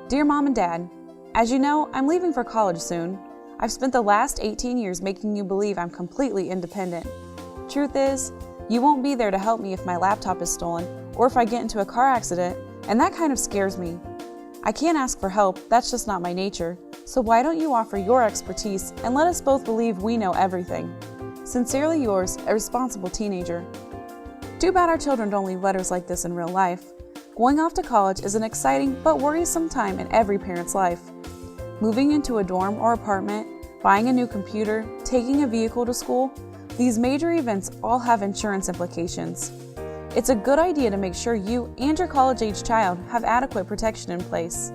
Dear Mom and Dad, as you know, I'm leaving for college soon. I've spent the last 18 years making you believe I'm completely independent. Truth is, you won't be there to help me if my laptop is stolen or if I get into a car accident, and that kind of scares me. I can't ask for help, that's just not my nature. So why don't you offer your expertise and let us both believe we know everything? Sincerely yours, a responsible teenager. Too bad our children don't leave letters like this in real life. Going off to college is an exciting but worrisome time in every parent's life. Moving into a dorm or apartment, buying a new computer, taking a vehicle to school, these major events all have insurance implications. It's a good idea to make sure you and your college-age child have adequate protection in place.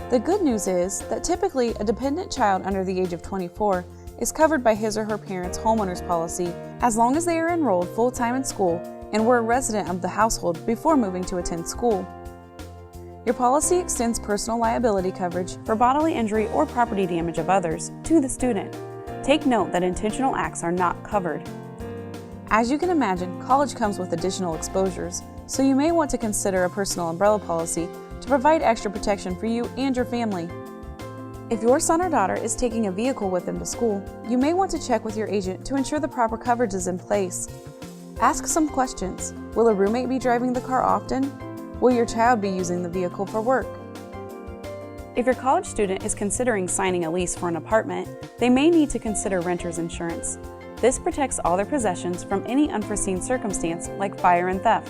The good news is that typically a dependent child under the age of 24 is covered by his or her parents' homeowner's policy as long as they are enrolled full-time in school and were a resident of the household before moving to attend school. Your policy extends personal liability coverage for bodily injury or property damage of others to the student. Take note that intentional acts are not covered. As you can imagine, college comes with additional exposures, so you may want to consider a personal umbrella policy to provide extra protection for you and your family. If your son or daughter is taking a vehicle with them to school, you may want to check with your agent to ensure the proper coverage is in place. Ask some questions. Will a roommate be driving the car often? Will your child be using the vehicle for work? If your college student is considering signing a lease for an apartment, they may need to consider renter's insurance. This protects all their possessions from any unforeseen circumstance like fire and theft,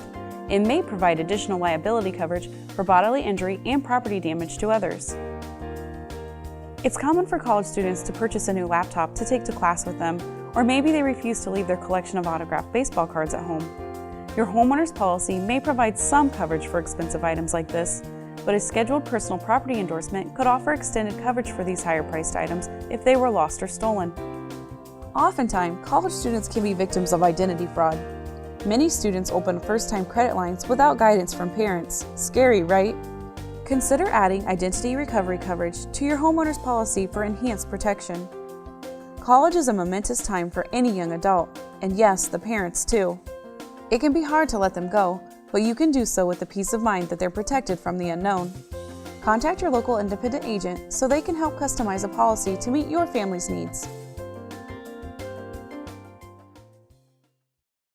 and may provide additional liability coverage for bodily injury and property damage to others. It's common for college students to purchase a new laptop to take to class with them, or maybe they refuse to leave their collection of autographed baseball cards at home. Your homeowner's policy may provide some coverage for expensive items like this, but a scheduled personal property endorsement could offer extended coverage for these higher-priced items if they were lost or stolen. Oftentimes, college students can be victims of identity fraud. Many students open first-time credit lines without guidance from parents. Scary, right? Consider adding identity recovery coverage to your homeowner's policy for enhanced protection. College is a momentous time for any young adult, and yes, the parents too. It can be hard to let them go, but you can do so with the peace of mind that they're protected from the unknown. Contact your local independent agent so they can help customize a policy to meet your family's needs.